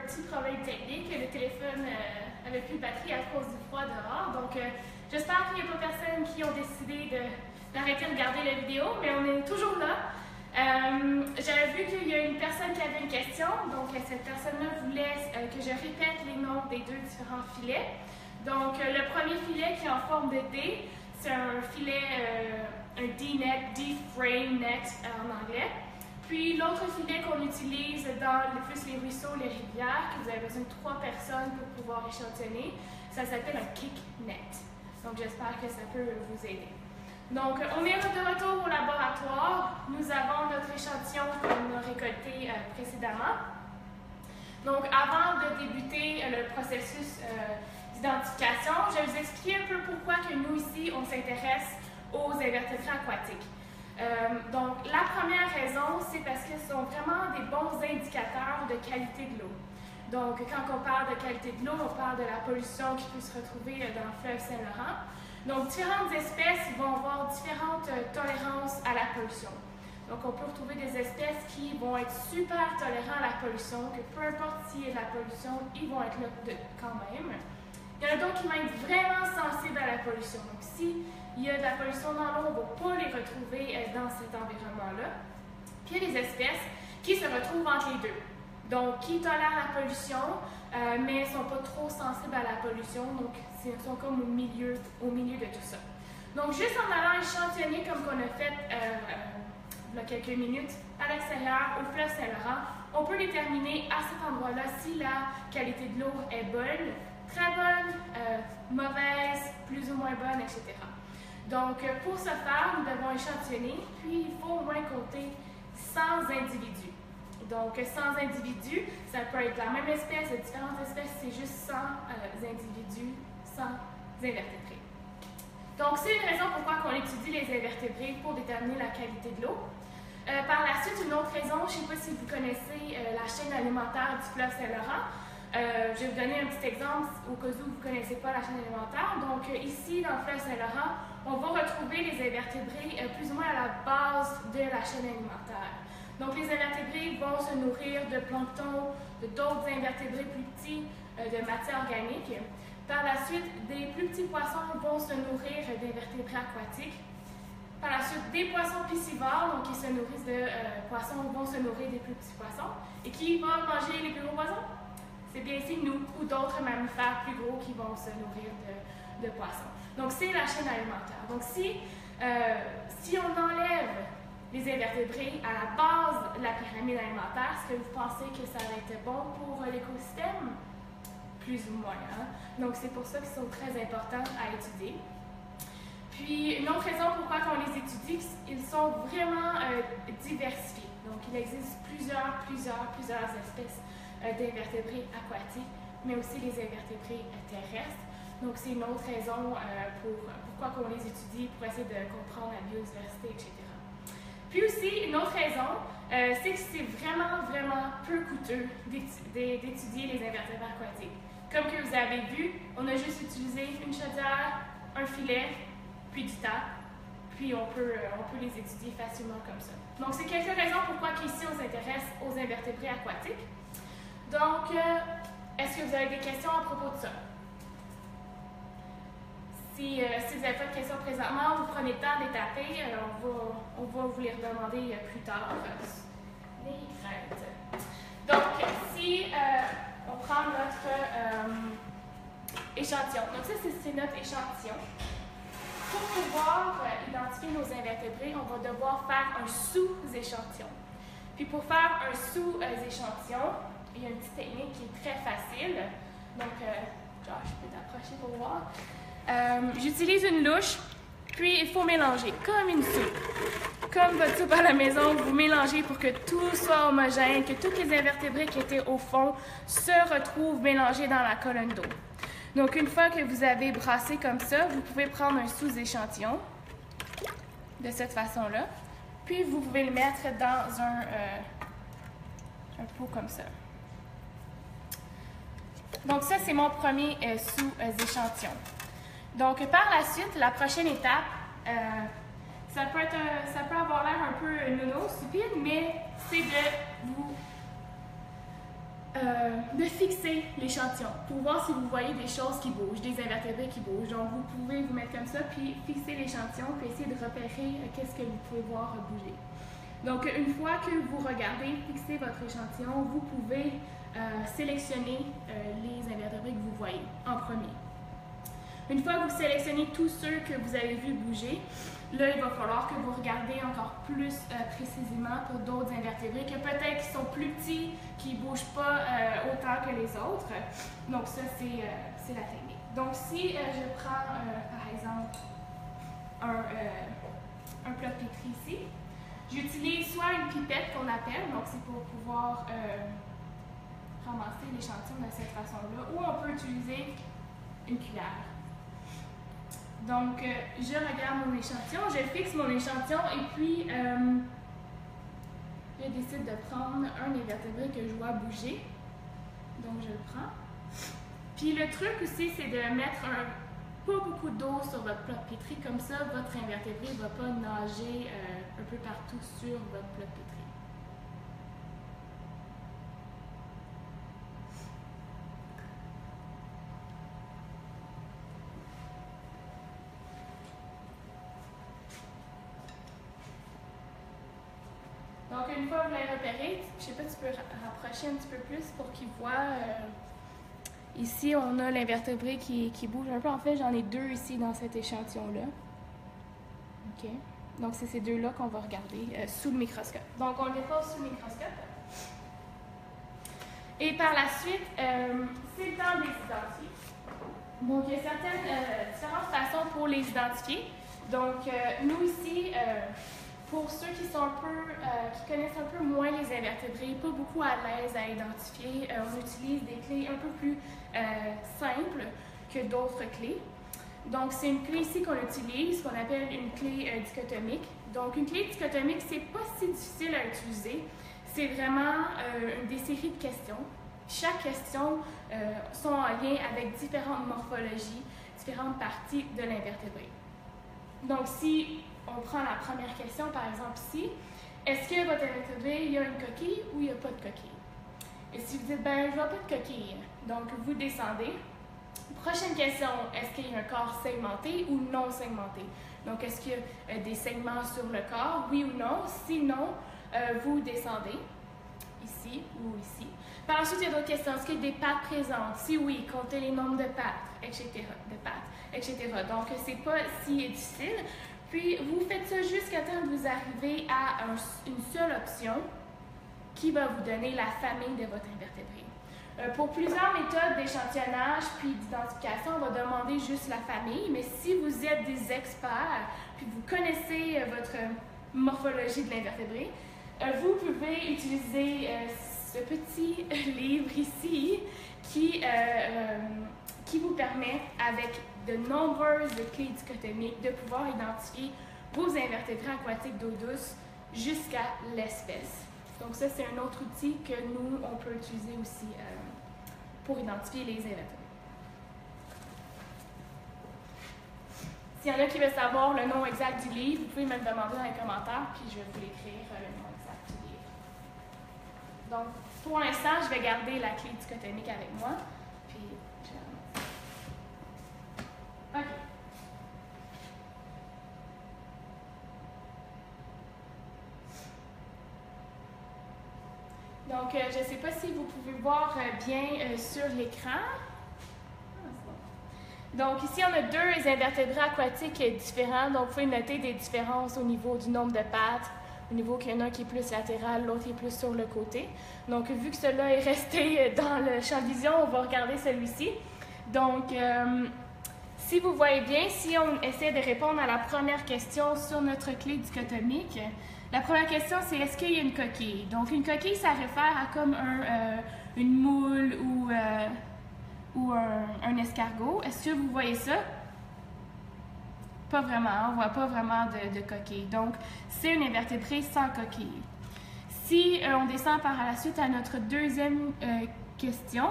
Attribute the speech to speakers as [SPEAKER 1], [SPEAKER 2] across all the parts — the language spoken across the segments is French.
[SPEAKER 1] petit problème technique. Le téléphone avait plus de batterie à cause du froid dehors. Donc, j'espère qu'il n'y a pas personne qui ont décidé d'arrêter de regarder la vidéo, mais on est toujours là. J'avais vu qu'il y a une personne qui avait une question. Donc, cette personne-là voulait que je répète les noms des deux différents filets. Donc, le premier filet qui est en forme de D, c'est un filet, un D-net, D-frame net en anglais. Puis l'autre filet qu'on utilise dans plus les ruisseaux, les rivières, que vous avez besoin de 3 personnes pour pouvoir échantillonner, ça s'appelle un kick net. Donc j'espère que ça peut vous aider. Donc on est de retour au laboratoire. Nous avons notre échantillon qu'on a récolté précédemment. Donc avant de débuter le processus d'identification, je vais vous expliquer un peu pourquoi que nous ici on s'intéresse aux invertébrés aquatiques. Donc, la première raison, c'est parce qu'ils sont vraiment des bons indicateurs de qualité de l'eau. Donc, quand on parle de qualité de l'eau, on parle de la pollution qui peut se retrouver dans le fleuve Saint-Laurent. Donc, différentes espèces vont avoir différentes tolérances à la pollution. Donc, on peut retrouver des espèces qui vont être super tolérants à la pollution, que peu importe s'il y a de la pollution, ils vont être là quand même. Il y en a d'autres qui vont être vraiment sensibles à la pollution. Donc, si il y a de la pollution dans l'eau, on ne va pas les retrouver dans cet environnement-là. Puis il y a des espèces qui se retrouvent entre les deux. Donc, qui tolèrent la pollution, mais ne sont pas trop sensibles à la pollution. Donc, ils sont comme au milieu de tout ça. Donc, juste en allant échantillonner comme qu'on a fait il y a quelques minutes à l'extérieur, au fleuve Saint-Laurent, on peut déterminer à cet endroit-là si la qualité de l'eau est bonne, très bonne, mauvaise, plus ou moins bonne, etc. Donc, pour ce faire, nous devons échantillonner, puis il faut au moins compter 100 individus. Donc, 100 individus, ça peut être la même espèce, de différentes espèces, c'est juste 100 individus, 100 invertébrés. Donc, c'est une raison pourquoi on étudie les invertébrés pour déterminer la qualité de l'eau. Par la suite, une autre raison, je ne sais pas si vous connaissez la chaîne alimentaire du fleuve Saint-Laurent. Je vais vous donner un petit exemple au cas où vous ne connaissez pas la chaîne alimentaire. Donc, ici, dans le fleuve Saint-Laurent, on va retrouver les invertébrés plus ou moins à la base de la chaîne alimentaire. Donc, les invertébrés vont se nourrir de plancton, de d'autres invertébrés plus petits, de matière organique. Par la suite, des plus petits poissons vont se nourrir d'invertébrés aquatiques. Par la suite, des poissons piscivores, donc qui se nourrissent de poissons, vont se nourrir des plus petits poissons. Et qui va manger les plus gros poissons? C'est bien ici nous ou d'autres mammifères plus gros qui vont se nourrir de poissons. Donc, c'est la chaîne alimentaire. Donc, si on enlève les invertébrés à la base de la pyramide alimentaire, est-ce que vous pensez que ça va être bon pour l'écosystème? Plus ou moins. Hein? Donc, c'est pour ça qu'ils sont très importants à étudier. Puis, une autre raison pourquoi on les étudie, ils sont vraiment diversifiés. Donc, il existe plusieurs espèces d'invertébrés aquatiques, mais aussi les invertébrés terrestres. Donc, c'est une autre raison pourquoi on les étudie, pour essayer de comprendre la biodiversité, etc. Puis aussi, une autre raison, c'est que c'est vraiment peu coûteux d'étudier les invertébrés aquatiques. Comme que vous avez vu, on a juste utilisé une chaudière, un filet, puis du temps, puis on peut les étudier facilement comme ça. Donc, c'est quelques raisons pourquoi ici on s'intéresse aux invertébrés aquatiques. Donc, est-ce que vous avez des questions à propos de ça? Si vous n'avez pas de questions présentement, vous prenez le temps de les taper, on va vous les redemander plus tard. Les craintes. Donc, si on prend notre échantillon, donc ça c'est notre échantillon. Pour pouvoir identifier nos invertébrés, on va devoir faire un sous-échantillon. Puis pour faire un sous-échantillon, il y a une petite technique qui est très facile. Donc, je peux t'approcher pour voir. J'utilise une louche, puis il faut mélanger comme une soupe. Comme votre soupe à la maison, vous mélangez pour que tout soit homogène, que tous les invertébrés qui étaient au fond se retrouvent mélangés dans la colonne d'eau. Donc, une fois que vous avez brassé comme ça, vous pouvez prendre un sous-échantillon de cette façon-là, puis vous pouvez le mettre dans un pot comme ça. Donc, ça, c'est mon premier sous-échantillon. Donc, par la suite, la prochaine étape, ça peut avoir l'air un peu nounours, stupide, mais c'est de vous de fixer l'échantillon pour voir si vous voyez des choses qui bougent, des invertébrés qui bougent. Donc, vous pouvez vous mettre comme ça, puis fixer l'échantillon, puis essayer de repérer qu'est-ce que vous pouvez voir bouger. Donc, une fois que vous regardez, fixez votre échantillon, vous pouvez sélectionner les invertébrés que vous voyez en premier. Une fois que vous sélectionnez tous ceux que vous avez vus bouger, là, il va falloir que vous regardez encore plus précisément pour d'autres invertébrés que peut-être qui sont plus petits, qui ne bougent pas autant que les autres. Donc ça, c'est la technique. Donc si je prends, par exemple, un plat de pétri ici, j'utilise soit une pipette qu'on appelle, donc c'est pour pouvoir ramasser l'échantillon de cette façon-là, ou on peut utiliser une cuillère. Donc, je regarde mon échantillon, je fixe mon échantillon et puis je décide de prendre un invertébré que je vois bouger. Donc, je le prends. Puis, le truc aussi, c'est de mettre pas beaucoup d'eau sur votre plat de pétri. Comme ça, votre invertébré ne va pas nager un peu partout sur votre plat de pétri. Donc, une fois que vous l'avez repéré, je ne sais pas, tu peux rapprocher un petit peu plus pour qu'il voit. Ici, on a l'invertébré qui bouge un peu. En fait, j'en ai deux ici dans cet échantillon-là. OK. Donc, c'est ces deux-là qu'on va regarder sous le microscope. Donc, on les pose sous le microscope. Et par la suite, c'est le temps de les identifier. Donc, il y a certaines différentes façons pour les identifier. Donc, nous ici, pour ceux qui sont qui connaissent un peu moins les invertébrés, pas beaucoup à l'aise à identifier, on utilise des clés un peu plus simples que d'autres clés. Donc, c'est une clé ici qu'on utilise, qu'on appelle une clé dichotomique. Donc, une clé dichotomique, c'est pas si difficile à utiliser. C'est vraiment des séries de questions. Chaque question sont en lien avec différentes morphologies, différentes parties de l'invertébré. Donc, si on prend la première question, par exemple ici, est-ce que votre invertébré, il y a une coquille ou il n'y a pas de coquille? Et si vous dites, ben, je vois pas de coquille, donc vous descendez. Prochaine question, est-ce qu'il y a un corps segmenté ou non segmenté? Donc, est-ce qu'il y a des segments sur le corps, oui ou non? Sinon, vous descendez, ici ou ici. Par la suite, il y a d'autres questions. Est-ce qu'il y a des pattes présentes? Si oui, comptez les nombres de pattes, etc. Donc, c'est pas si difficile. Puis, vous faites ça jusqu'à temps que vous arrivez à une seule option qui va vous donner la famille de votre invertébré. Pour plusieurs méthodes d'échantillonnage puis d'identification, on va demander juste la famille, mais si vous êtes des experts puis vous connaissez votre morphologie de l'invertébré, vous pouvez utiliser ce petit livre ici qui vous permet, avec de nombreuses clés dichotomiques, de pouvoir identifier vos invertébrés aquatiques d'eau douce jusqu'à l'espèce. Donc ça, c'est un autre outil que nous, on peut utiliser aussi pour identifier les invertébrés. S'il y en a qui veulent savoir le nom exact du livre, vous pouvez me le demander dans les commentaires, puis je vais vous l'écrire, le nom exact du livre. Donc, pour l'instant, je vais garder la clé dichotomique avec moi. Puis, OK. Donc, je ne sais pas si vous pouvez voir bien sur l'écran. Donc, ici, on a deux invertébrés aquatiques différents. Donc, vous pouvez noter des différences au niveau du nombre de pattes, au niveau qu'il y en a un qui est plus latéral, l'autre est plus sur le côté. Donc, vu que celui-là est resté dans le champ de vision, on va regarder celui-ci. Donc, si vous voyez bien, si on essaie de répondre à la première question sur notre clé dichotomique, la première question, c'est est-ce qu'il y a une coquille? Donc, une coquille, ça réfère à comme une moule ou un escargot. Est-ce que vous voyez ça? Pas vraiment, on ne voit pas vraiment de coquille. Donc, c'est un invertébré sans coquille. Si on descend par la suite à notre deuxième question,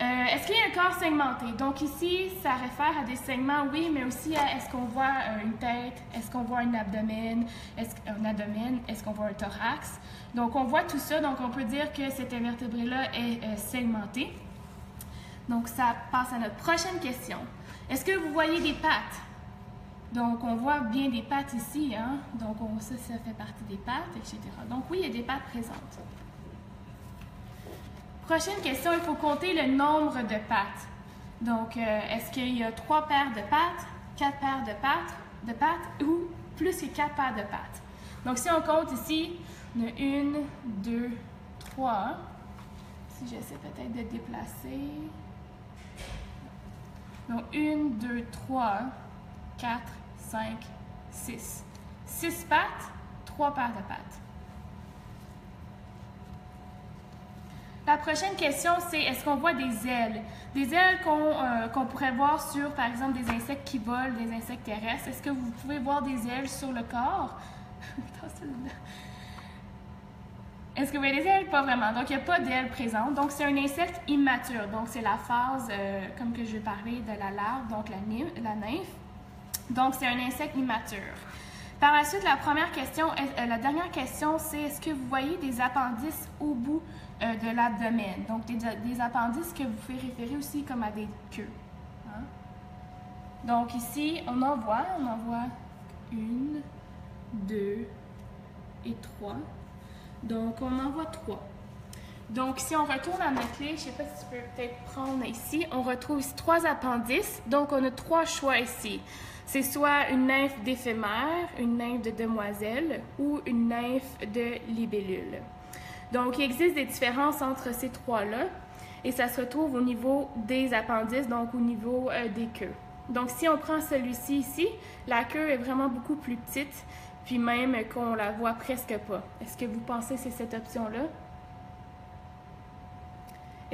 [SPEAKER 1] Est-ce qu'il y a un corps segmenté? Donc ici, ça réfère à des segments, oui, mais aussi à est-ce qu'on voit une tête, est-ce qu'on voit un abdomen, est-ce qu'on voit un thorax? Donc on voit tout ça, donc on peut dire que cet invertébré-là est segmenté. Donc ça passe à notre prochaine question. Est-ce que vous voyez des pattes? Donc on voit bien des pattes ici, hein? Donc ça fait partie des pattes, etc. Donc oui, il y a des pattes présentes. Prochaine question, il faut compter le nombre de pattes. Donc, est-ce qu'il y a 3 paires de pattes, 4 paires de pattes ou plus que 4 paires de pattes? Donc, si on compte ici, on a 1, 2, 3. Si j'essaie peut-être de déplacer. Donc, 1, 2, 3, 4, 5, 6. 6 pattes, 3 paires de pattes. La prochaine question, c'est est-ce qu'on voit des ailes? Des ailes qu'on pourrait voir sur, par exemple, des insectes qui volent, des insectes terrestres. Est-ce que vous pouvez voir des ailes sur le corps? Est-ce que vous voyez des ailes? Pas vraiment. Donc, il n'y a pas d'ailes présentes. Donc, c'est un insecte immature. Donc, c'est la phase, comme que je vais parler, de la larve, donc la nymphe. Donc, c'est un insecte immature. Par la suite, la dernière question, c'est est-ce que vous voyez des appendices au bout de l'abdomen? Donc, des appendices que vous pouvez référer aussi comme à des queues. Hein? Donc, ici, on en voit 1, 2 et 3. Donc, on en voit 3. Donc, si on retourne à notre clé, je ne sais pas si tu peux peut-être prendre ici, on retrouve ici 3 appendices. Donc, on a 3 choix ici. C'est soit une nymphe d'éphémère, une nymphe de demoiselle ou une nymphe de libellule. Donc, il existe des différences entre ces 3-là et ça se retrouve au niveau des appendices, donc au niveau des queues. Donc, si on prend celui-ci ici, la queue est vraiment beaucoup plus petite, puis même qu'on la voit presque pas. Est-ce que vous pensez que c'est cette option-là?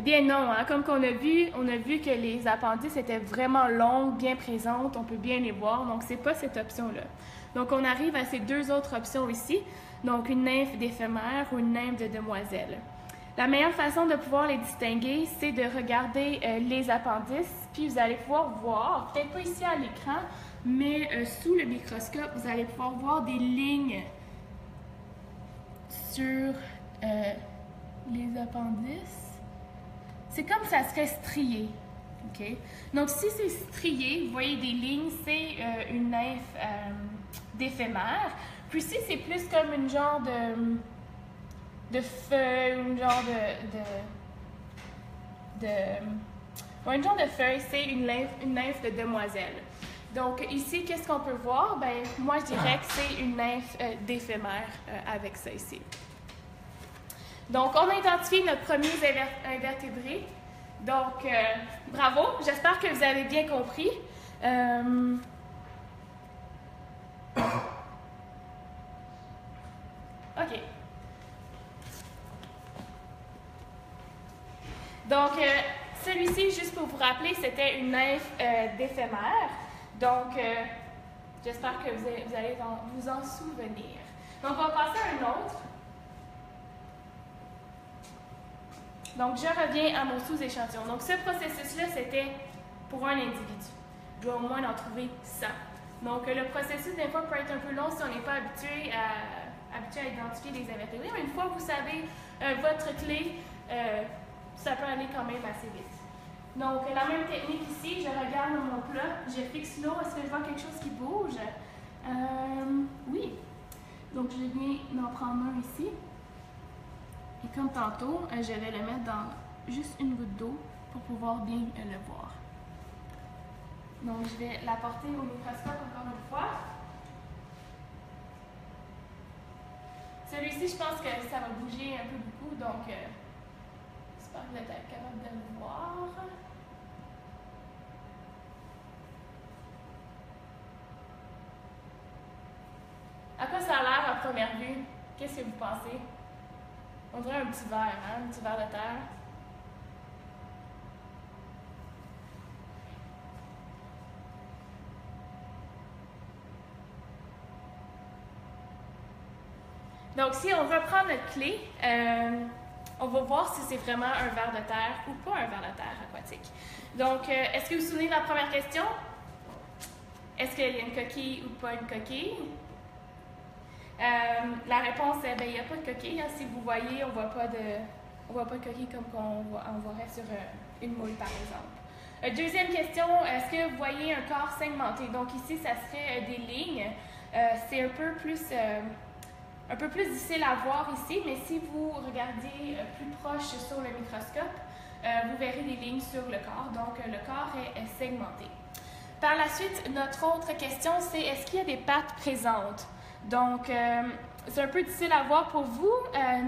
[SPEAKER 1] Eh bien non, hein? Comme on a vu que les appendices étaient vraiment longues, bien présentes, on peut bien les voir, donc c'est pas cette option-là. Donc on arrive à ces 2 autres options ici, donc une nymphe d'éphémère ou une nymphe de demoiselle. La meilleure façon de pouvoir les distinguer, c'est de regarder les appendices, puis vous allez pouvoir voir, peut-être pas ici à l'écran, mais sous le microscope, vous allez pouvoir voir des lignes sur les appendices. C'est comme ça serait strié. Okay? Donc, si c'est strié, vous voyez des lignes, c'est une nymphe d'éphémère. Puis si c'est plus comme une genre de feuille, une genre une genre de feuille, c'est une nymphe de demoiselle. Donc, ici, qu'est-ce qu'on peut voir? Ben, moi, je dirais que c'est une nymphe d'éphémère avec ça ici. Donc, on a identifié notre premier invertébré. Donc, bravo. J'espère que vous avez bien compris. OK. Donc, celui-ci, juste pour vous rappeler, c'était une nymphe d'éphémère. Donc, j'espère que vous allez vous en souvenir. Donc, on va passer à un autre. Donc, je reviens à mon sous-échantillon. Donc, ce processus-là, c'était pour un individu. Je dois au moins en trouver 100. Donc, le processus, des fois, peut être un peu long si on n'est pas habitué à identifier les invertébrés. Mais une fois que vous savez votre clé, ça peut aller quand même assez vite. Donc, la même technique ici, je regarde mon plat, je fixe l'eau, est-ce que je vois quelque chose qui bouge? Oui. Donc, je viens d'en prendre un ici. Et comme tantôt, je vais le mettre dans juste une goutte d'eau pour pouvoir bien le voir. Donc, je vais l'apporter au microscope encore une fois. Celui-ci, je pense que ça va bouger un peu beaucoup, donc j'espère que vous êtes capable de le voir. À quoi ça a l'air à première vue? Qu'est-ce que vous pensez? On dirait un petit verre, hein? Un petit verre de terre. Donc, si on reprend notre clé, on va voir si c'est vraiment un ver de terre ou pas un ver de terre aquatique. Donc, est-ce que vous vous souvenez de la première question? Est-ce qu'il y a une coquille ou pas une coquille? La réponse est, il n'y a pas de coquille. Hein. Si vous voyez, on ne voit pas de coquille comme on voit sur une moule, par exemple. Deuxième question, est-ce que vous voyez un corps segmenté? Donc ici, ça serait des lignes. C'est un peu plus difficile à voir ici, mais si vous regardez plus proche sur le microscope, vous verrez des lignes sur le corps. Donc, le corps est segmenté. Par la suite, notre autre question, c'est est-ce qu'il y a des pattes présentes? Donc, c'est un peu difficile à voir pour vous,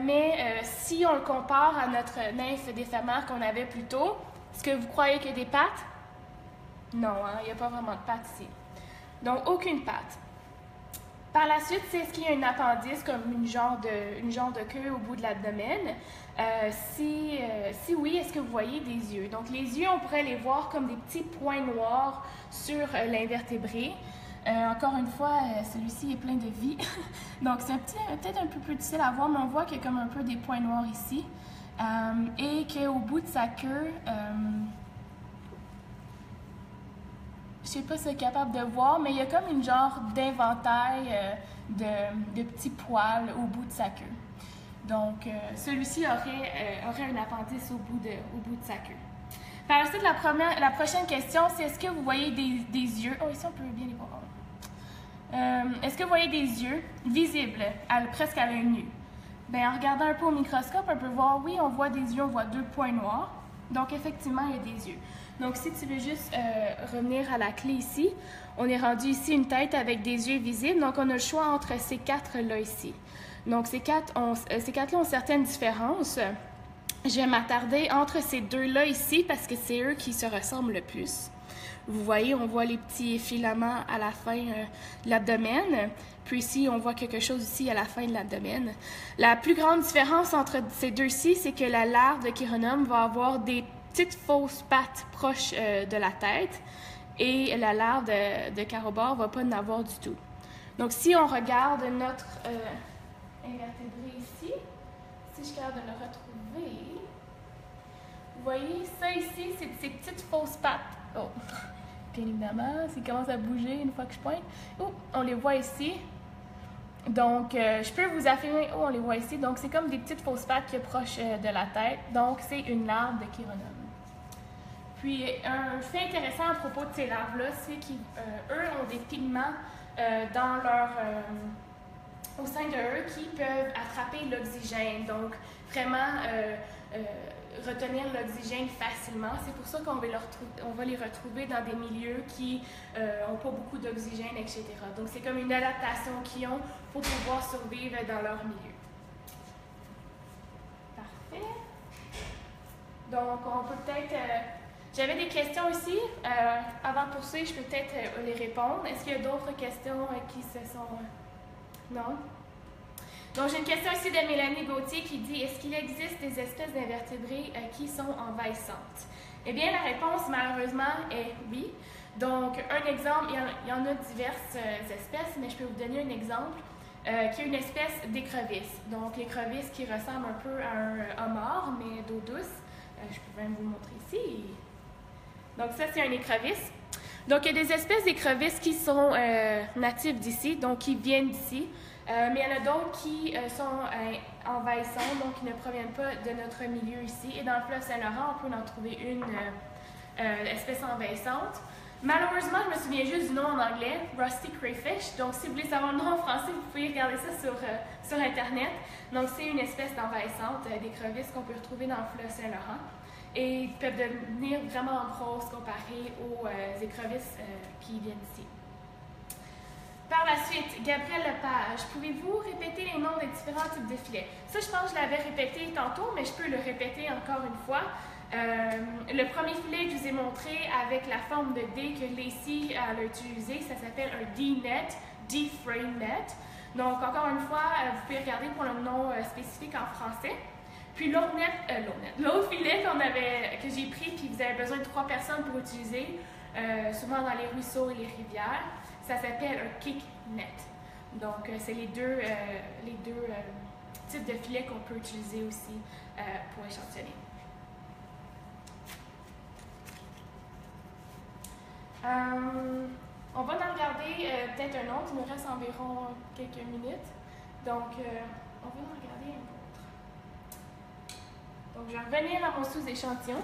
[SPEAKER 1] mais si on le compare à notre nymphe d'éphémère qu'on avait plus tôt, est-ce que vous croyez qu'il y a des pattes? Non, hein, il n'y a pas vraiment de pattes ici. Donc, aucune patte. Par la suite, c'est est-ce qu'il y a un appendice comme une genre de queue au bout de l'abdomen? Si oui, est-ce que vous voyez des yeux? Donc, les yeux, on pourrait les voir comme des petits points noirs sur l'invertébré. Encore une fois, celui-ci est plein de vie. Donc, c'est peut-être un peu plus difficile à voir, mais on voit qu'il y a comme un peu des points noirs ici. Et qu'au bout de sa queue, je ne sais pas si c'est capable de voir, mais il y a comme une genre d'inventaire de petits poils au bout de sa queue. Donc, celui-ci aurait un appendice au bout de sa queue. Par la suite, la prochaine question, c'est est-ce que vous voyez des yeux? Oh, ici, on peut bien les voir. Est-ce que vous voyez des yeux visibles, presque à l'œil nu? Bien, en regardant un peu au microscope, on peut voir, oui, on voit des yeux, on voit deux points noirs. Donc, effectivement, il y a des yeux. Donc, si tu veux juste revenir à la clé ici, on est rendu ici une tête avec des yeux visibles. Donc, on a le choix entre ces quatre-là ici. Donc, ces quatre-là ont certaines différences. Je vais m'attarder entre ces deux-là ici parce que c'est eux qui se ressemblent le plus. Vous voyez, on voit les petits filaments à la fin de l'abdomen. Puis ici, on voit quelque chose ici à la fin de l'abdomen. La plus grande différence entre ces deux-ci, c'est que la larve de Chironome va avoir des petites fausses pattes proches de la tête et la larve de Carobor ne va pas en avoir du tout. Donc, si on regarde notre invertébré ici, si je suis capable de le retrouver, vous voyez, ça ici, c'est ces petites fausses pattes. Oh, bien évidemment, s'il commence à bouger une fois que je pointe, oh, on les voit ici. Donc, je peux vous affirmer, oh, on les voit ici. Donc, c'est comme des petites fausses pattes qui approchent de la tête. Donc, c'est une larve de Chironome. Puis, un fait intéressant à propos de ces larves-là, c'est qu'eux ont des pigments au sein de eux qui peuvent attraper l'oxygène. Donc, vraiment retenir l'oxygène facilement. C'est pour ça qu'on va les retrouver dans des milieux qui n'ont pas beaucoup d'oxygène, etc. Donc, c'est comme une adaptation qu'ils ont pour pouvoir survivre dans leur milieu. Parfait. Donc, on peut peut-être... J'avais des questions ici. Avant de poursuivre, je peux peut-être les répondre. Est-ce qu'il y a d'autres questions qui se sont... Non? Donc, j'ai une question ici de Mélanie Gauthier qui dit « Est-ce qu'il existe des espèces d'invertébrés qui sont envahissantes? » Eh bien, la réponse, malheureusement, est oui. Donc, un exemple, il y en a diverses espèces, mais je peux vous donner un exemple, qui est une espèce d'écrevisse. Donc, l'écrevisse qui ressemble un peu à un homard, mais d'eau douce. Je peux même vous le montrer ici. Donc, ça, c'est un écrevisse. Donc, il y a des espèces d'écrevisses qui sont natives d'ici, donc qui viennent d'ici. Mais il y en a d'autres qui sont envahissantes, donc qui ne proviennent pas de notre milieu ici. Et dans le fleuve Saint-Laurent, on peut en trouver une espèce envahissante. Malheureusement, je me souviens juste du nom en anglais, Rusty Crayfish. Donc, si vous voulez savoir le nom en français, vous pouvez regarder ça sur Internet. Donc, c'est une espèce d'envahissante d'écrevisses qu'on peut retrouver dans le fleuve Saint-Laurent. Et ils peuvent devenir vraiment grosses comparées aux écrevisses qui viennent d'ici. Par la suite, Gabrielle Lepage, pouvez-vous répéter les noms des différents types de filets? Ça, je pense que je l'avais répété tantôt, mais je peux le répéter encore une fois. Le premier filet que je vous ai montré avec la forme de D que Lacey a utilisé, ça s'appelle un D-net, D-frame net. Donc, encore une fois, vous pouvez regarder pour le nom spécifique en français. Puis l'autre filet que j'ai pris, puis vous avez besoin de 3 personnes pour utiliser, souvent dans les ruisseaux et les rivières, ça s'appelle un kick net. Donc, c'est les deux types de filets qu'on peut utiliser aussi pour échantillonner. On va en regarder peut-être un autre, il nous reste environ quelques minutes. Donc, on va en regarder un autre. Donc, je vais revenir à mon sous-échantillon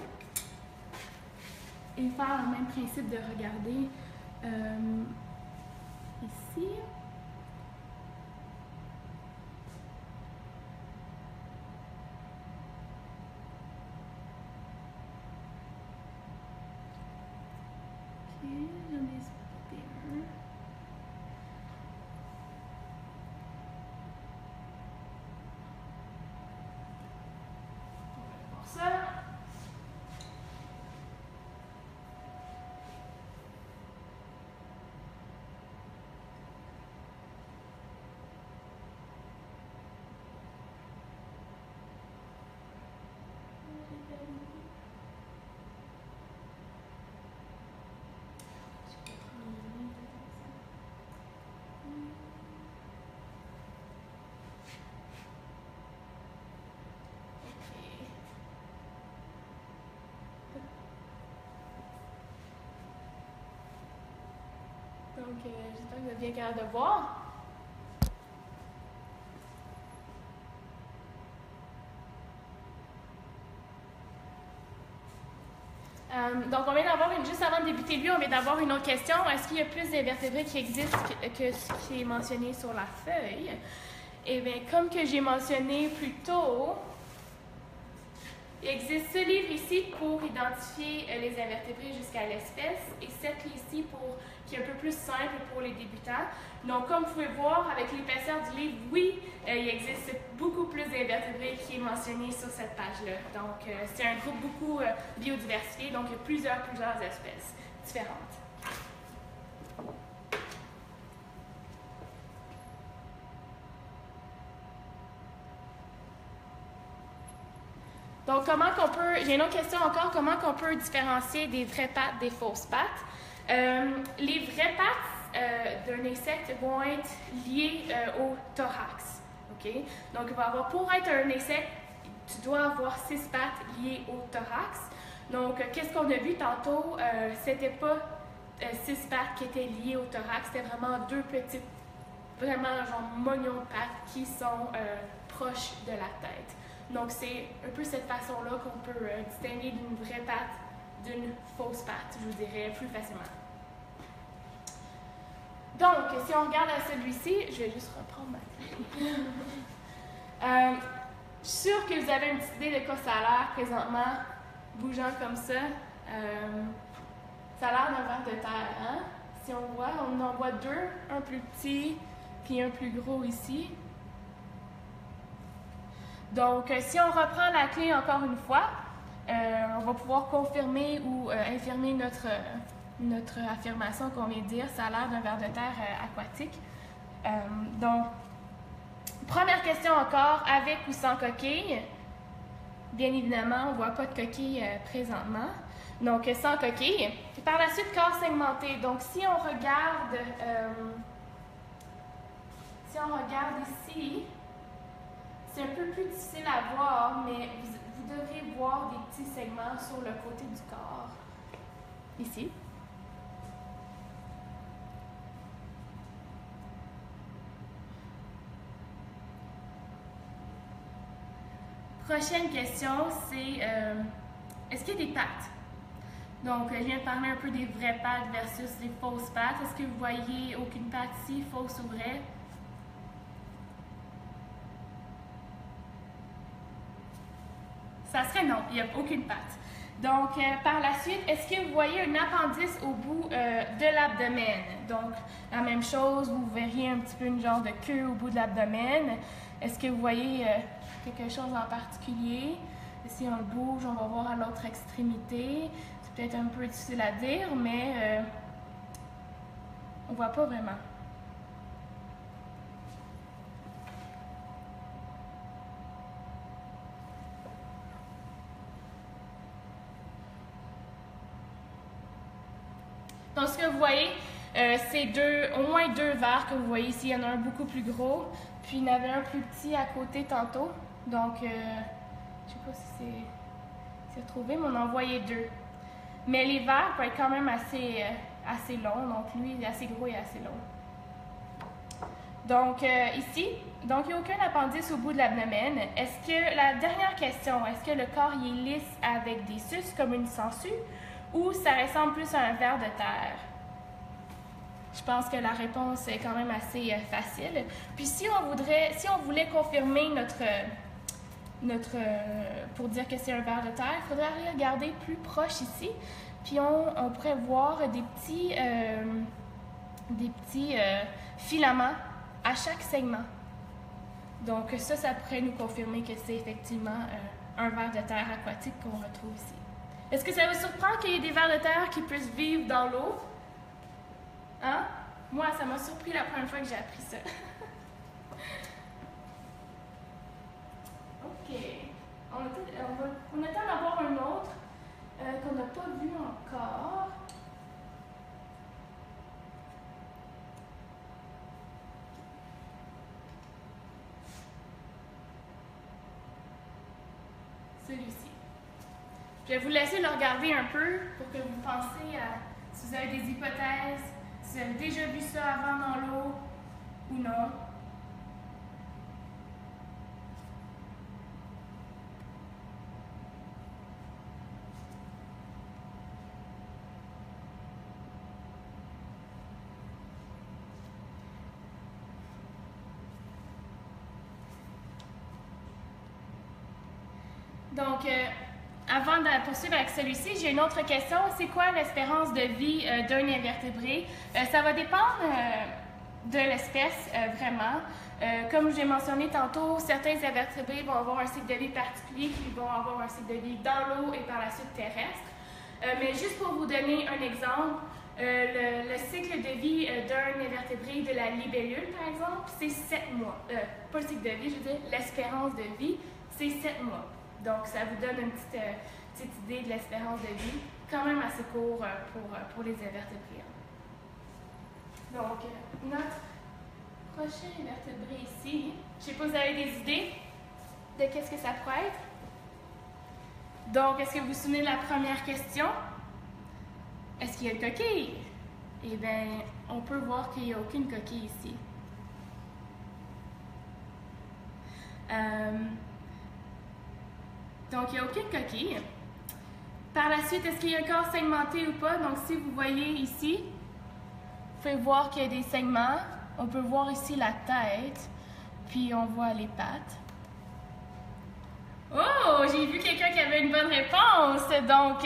[SPEAKER 1] et faire le même principe de regarder ici. Ok, j'en ai spoté un. On va voir ça. Donc, j'espère que vous êtes bien capable de voir. Donc, on vient d'avoir juste avant de débuter lui, on vient d'avoir une autre question. Est-ce qu'il y a plus d'invertébrés qui existent que ce qui est mentionné sur la feuille? Eh bien, comme que j'ai mentionné plus tôt, il existe ce livre ici pour identifier les invertébrés jusqu'à l'espèce et cette ici qui est un peu plus simple pour les débutants. Donc, comme vous pouvez voir avec l'épaisseur du livre, oui, il existe beaucoup plus d'invertébrés qui est mentionné sur cette page-là. Donc, c'est un groupe beaucoup biodiversifié, donc il y a plusieurs espèces différentes. Donc, j'ai une autre question encore, comment qu'on peut différencier des vraies pattes des fausses pattes? Les vraies pattes d'un insecte vont être liées au thorax, ok? Donc, pour être un insecte, tu dois avoir 6 pattes liées au thorax. Donc, qu'est-ce qu'on a vu tantôt? C'était pas 6 pattes qui étaient liées au thorax, c'était vraiment 2 petites, vraiment genre mognons de pattes qui sont proches de la tête. Donc, c'est un peu cette façon-là qu'on peut distinguer d'une vraie patte d'une fausse patte, je vous dirais, plus facilement. Donc, si on regarde à celui-ci, je vais juste reprendre ma clé. Je suis sûre que vous avez une petite idée de quoi ça a l'air présentement, bougeant comme ça. Ça a l'air d'un ver de terre, hein? Si on voit, on en voit 2, un plus petit, puis un plus gros ici. Donc, si on reprend la clé encore une fois, on va pouvoir confirmer ou infirmer notre affirmation qu'on vient de dire. Ça a l'air d'un ver de terre aquatique. Donc, première question encore, avec ou sans coquille? Bien évidemment, on ne voit pas de coquille présentement. Donc, sans coquille. Et par la suite, corps segmenté. Donc, si on regarde ici, c'est un peu plus difficile à voir, mais vous devrez voir des petits segments sur le côté du corps. Ici. Prochaine question, c'est est-ce qu'il y a des pattes? Donc, je viens de parler un peu des vraies pattes versus les fausses pattes. Est-ce que vous voyez aucune patte ici, fausse ou vraie? Ça serait non, il n'y a aucune patte. Donc, par la suite, est-ce que vous voyez un appendice au bout de l'abdomen? Donc, la même chose, vous verriez un petit peu une genre de queue au bout de l'abdomen. Est-ce que vous voyez quelque chose en particulier? Si on le bouge, on va voir à l'autre extrémité. C'est peut-être un peu difficile à dire, mais on ne voit pas vraiment. Donc, ce que vous voyez, c'est au moins 2 vers que vous voyez ici. Il y en a un beaucoup plus gros, Puis il y en avait un plus petit à côté tantôt. Donc, je sais pas si c'est retrouvé, mais on en voyait deux. Mais les verres peuvent être quand même assez longs. Donc, lui, il est assez gros et assez long. Donc, ici, donc il n'y a aucun appendice au bout de l'abdomen. Est-ce que, la dernière question, est-ce que le corps il est lisse avec des suces comme une sangsue ou ça ressemble plus à un ver de terre? Je pense que la réponse est quand même assez facile. Puis si on voulait confirmer pour dire que c'est un ver de terre, il faudrait aller regarder plus proche ici. Puis on pourrait voir des petits filaments à chaque segment. Donc ça pourrait nous confirmer que c'est effectivement un ver de terre aquatique qu'on retrouve ici. Est-ce que ça vous surprend qu'il y ait des vers de terre qui puissent vivre dans l'eau? Hein? Moi, ça m'a surpris la première fois que j'ai appris ça. OK. On attend d'en avoir un autre qu'on n'a pas vu encore. Celui-ci. Je vais vous laisser le regarder un peu pour que vous pensiez à si vous avez des hypothèses, si vous avez déjà vu ça avant dans l'eau ou non. Donc, avant de poursuivre avec celui-ci, j'ai une autre question. C'est quoi l'espérance de vie d'un invertébré? Ça va dépendre de l'espèce, vraiment. Comme j'ai mentionné tantôt, certains invertébrés vont avoir un cycle de vie particulier, qui vont avoir un cycle de vie dans l'eau et par la suite terrestre. Mais juste pour vous donner un exemple, le cycle de vie d'un invertébré, de la libellule par exemple, c'est 7 mois. Pas le cycle de vie, je veux dire l'espérance de vie, c'est 7 mois. Donc, ça vous donne une petite idée de l'espérance de vie, quand même assez court pour les invertébrés. Donc, notre prochain invertébré ici, je ne sais pas si vous avez des idées de qu'est-ce que ça pourrait être. Donc, est-ce que vous vous souvenez de la première question? Est-ce qu'il y a une coquille? Eh bien, on peut voir qu'il n'y a aucune coquille ici. Donc, il n'y a aucune coquille. Par la suite, est-ce qu'il y a un corps segmenté ou pas? Donc, si vous voyez ici, vous pouvez voir qu'il y a des segments. On peut voir ici la tête, puis on voit les pattes. Oh, j'ai vu quelqu'un qui avait une bonne réponse. Donc,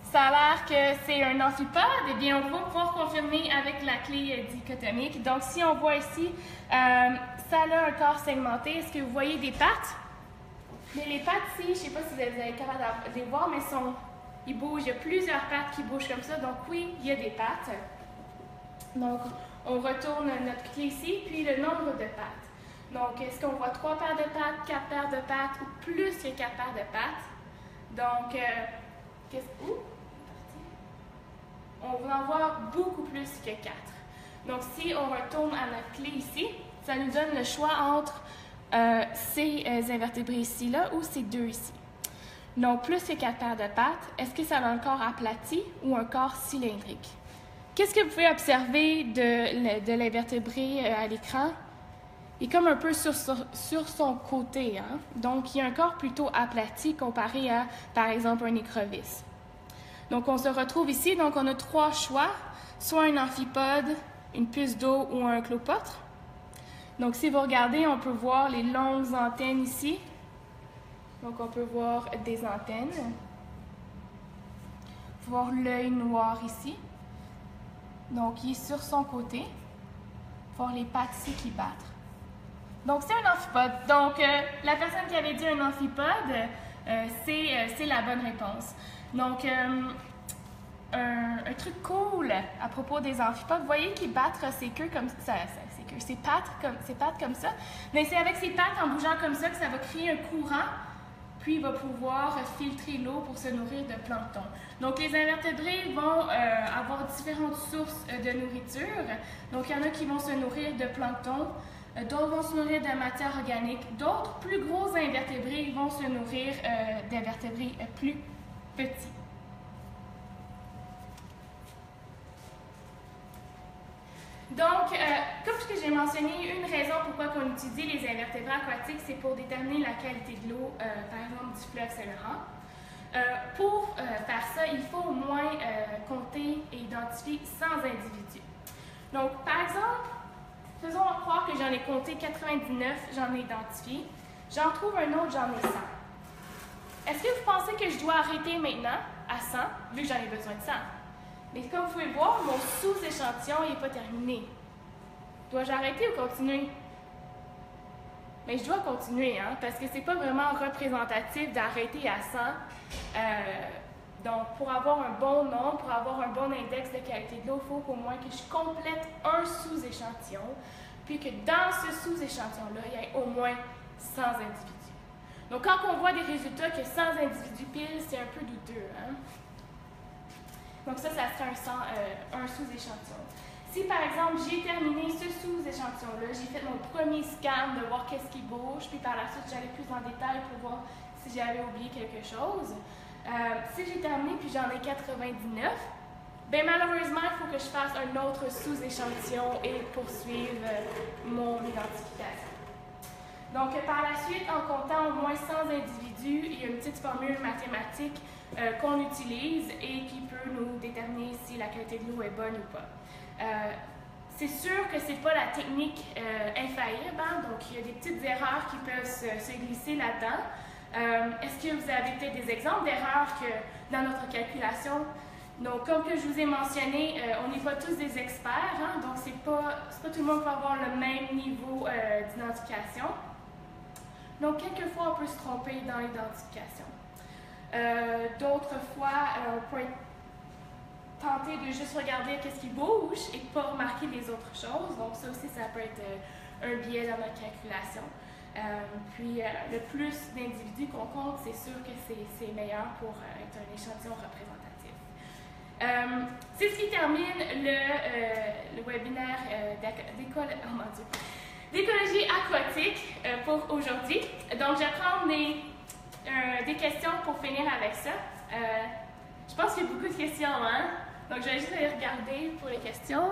[SPEAKER 1] ça a l'air que c'est un amphipode. Eh bien, on va pouvoir confirmer avec la clé dichotomique. Donc, si on voit ici, ça a un corps segmenté. Est-ce que vous voyez des pattes? Mais les pattes ici, je ne sais pas si vous avez capable de les voir, mais ils bougent. Il y a plusieurs pattes qui bougent comme ça. Donc oui, il y a des pattes. Donc, on retourne notre clé ici, puis le nombre de pattes. Donc, est-ce qu'on voit 3 paires de pattes, 4 paires de pattes ou plus que 4 paires de pattes? Donc, on va en voir beaucoup plus que 4. Donc, si on retourne à notre clé ici, ça nous donne le choix entre ces invertébrés ici-là ou ces deux ici. Donc, plus que 4 paires de pattes, est-ce que ça a un corps aplati ou un corps cylindrique? Qu'est-ce que vous pouvez observer de l'invertébré à l'écran? Il est comme un peu sur son côté. Hein? Donc, il y a un corps plutôt aplati comparé à, par exemple, un écrevisse. Donc, on se retrouve ici. Donc, on a 3 choix, soit un amphipode, une puce d'eau ou un clopotre. Donc, si vous regardez, on peut voir les longues antennes ici. Donc, on peut voir des antennes. Voir l'œil noir ici. Donc, il est sur son côté. Voir les pattes ici qui battent. Donc, c'est un amphipode. Donc, la personne qui avait dit un amphipode, c'est la bonne réponse. Donc, un truc cool à propos des amphipodes, vous voyez qu'ils battent ses queues comme ça, ses pattes comme ça. Mais c'est avec ses pattes en bougeant comme ça que ça va créer un courant, puis il va pouvoir filtrer l'eau pour se nourrir de plancton. Donc les invertébrés vont avoir différentes sources de nourriture. Donc il y en a qui vont se nourrir de plancton, d'autres vont se nourrir de matière organique, d'autres plus gros invertébrés vont se nourrir d'invertébrés plus petits. Donc, comme j'ai mentionné, une raison pourquoi on utilise les invertébrés aquatiques, c'est pour déterminer la qualité de l'eau, par exemple du fleuve Saint-Laurent. Pour faire ça, il faut au moins compter et identifier 100 individus. Donc, par exemple, faisons croire que j'en ai compté 99, j'en ai identifié. J'en trouve un autre, j'en ai 100. Est-ce que vous pensez que je dois arrêter maintenant à 100, vu que j'en ai besoin de 100? Mais comme vous pouvez voir, mon sous-échantillon n'est pas terminé. Dois-je arrêter ou continuer? Mais je dois continuer, hein, parce que ce n'est pas vraiment représentatif d'arrêter à 100. Donc, pour avoir un bon nombre, pour avoir un bon index de qualité de l'eau, il faut qu'au moins que je complète un sous-échantillon, puis que dans ce sous-échantillon-là, il y ait au moins 100 individus. Donc, quand on voit des résultats que 100 individus pile, c'est un peu douteux, hein? Donc ça serait un sous-échantillon. Si par exemple j'ai terminé ce sous-échantillon-là, j'ai fait mon premier scan de voir qu'est-ce qui bouge, puis par la suite j'allais plus en détail pour voir si j'avais oublié quelque chose. Si j'ai terminé puis j'en ai 99, bien malheureusement il faut que je fasse un autre sous-échantillon et poursuivre mon identification. Donc par la suite, en comptant au moins 100 individus, il y a une petite formule mathématique qu'on utilise et qui peut nous déterminer si la qualité de l'eau est bonne ou pas. C'est sûr que ce n'est pas la technique infaillible, hein? Donc il y a des petites erreurs qui peuvent se glisser là-dedans. Est-ce que vous avez peut-être des exemples d'erreurs dans notre calculation? Donc comme que je vous ai mentionné, on n'est pas tous des experts, hein? Donc c'est pas tout le monde qui va avoir le même niveau d'identification. Donc quelquefois on peut se tromper dans l'identification. D'autres fois, on peut tenter de juste regarder qu'est-ce qui bouge et pas remarquer les autres choses. Donc ça aussi, ça peut être un biais dans notre calculation. Puis le plus d'individus qu'on compte, c'est sûr que c'est meilleur pour être un échantillon représentatif. C'est ce qui termine le webinaire d'écologie aquatique pour aujourd'hui. Donc je vais prendre des questions pour finir avec ça. Je pense qu'il y a beaucoup de questions, hein? Donc, je vais juste aller regarder pour les questions.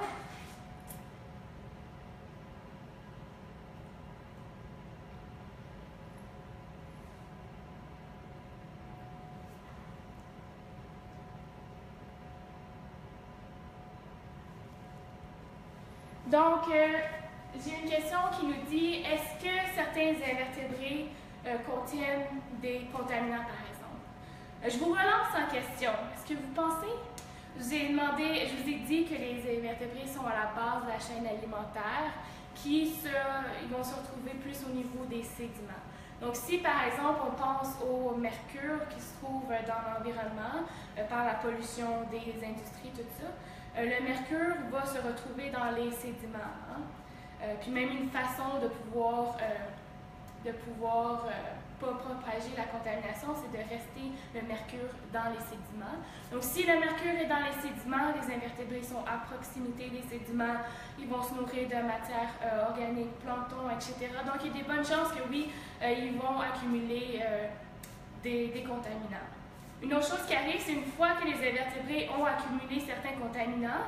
[SPEAKER 1] Donc, j'ai une question qui nous dit, est-ce que certains invertébrés contiennent des contaminants, par exemple? Je vous relance en question. Est-ce que vous pensez? Je vous ai dit que les invertébrés sont à la base de la chaîne alimentaire, ils vont se retrouver plus au niveau des sédiments. Donc, si par exemple on pense au mercure qui se trouve dans l'environnement par la pollution des industries, tout ça, le mercure va se retrouver dans les sédiments. Hein? Puis même une façon de pouvoir pas propager la contamination, c'est de rester le mercure dans les sédiments. Donc, si le mercure est dans les sédiments, les invertébrés sont à proximité des sédiments, ils vont se nourrir de matière organique, plancton, etc. Donc, il y a des bonnes chances que oui, ils vont accumuler des contaminants. Une autre chose qui arrive, c'est une fois que les invertébrés ont accumulé certains contaminants,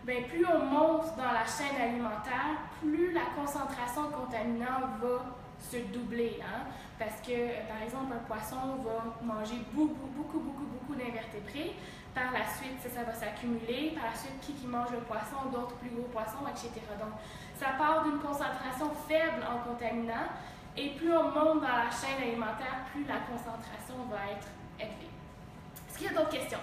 [SPEAKER 1] bien, plus on monte dans la chaîne alimentaire, plus la concentration de contaminants va se doubler, hein? Parce que, par exemple, un poisson va manger beaucoup d'invertébrés. Par la suite, ça va s'accumuler. Par la suite, qui mange le poisson, d'autres plus gros poissons, etc. Donc, ça part d'une concentration faible en contaminants, et plus on monte dans la chaîne alimentaire, plus la concentration va être élevée. Est-ce qu'il y a d'autres questions?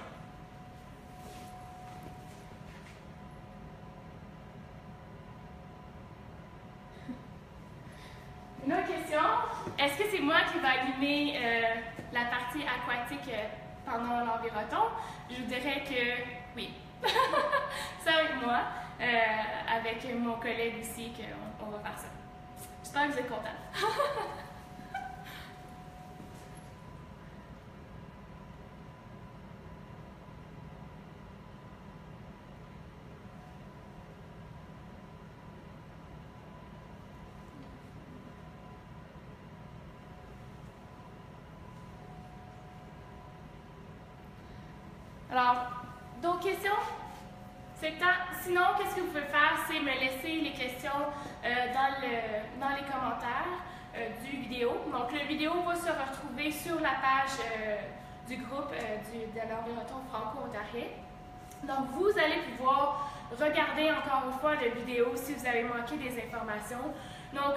[SPEAKER 1] Une autre question, est-ce que c'est moi qui vais animer la partie aquatique pendant l'environnement? Je vous dirais que oui. C'est avec moi, avec mon collègue aussi, qu'on va faire ça. J'espère que vous êtes contents. Alors, d'autres questions? C'est le temps. Sinon, qu'est-ce que vous pouvez faire, c'est me laisser les questions dans les commentaires du vidéo. Donc, la vidéo va se retrouver sur la page du groupe de l'Environnement franco-ontarien. Donc, vous allez pouvoir regarder encore une fois la vidéo si vous avez manqué des informations. Donc,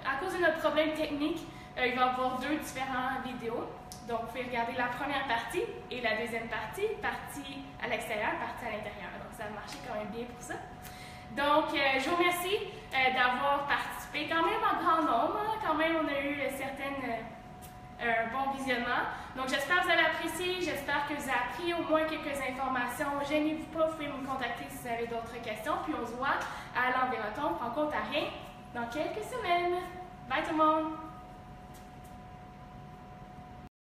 [SPEAKER 1] à cause de notre problème technique, il va y avoir deux différentes vidéos. Donc, vous pouvez regarder la première partie et la deuxième partie, partie à l'extérieur, partie à l'intérieur. Donc, ça a marché quand même bien pour ça. Donc, je vous remercie d'avoir participé quand même en grand nombre. Quand même, on a eu un bon visionnement. Donc, j'espère que vous avez apprécié. J'espère que vous avez appris au moins quelques informations. Gênez-vous pas, vous pouvez me contacter si vous avez d'autres questions. Puis, on se voit à l'Environnement franco-ontarien dans quelques semaines. Bye tout le monde!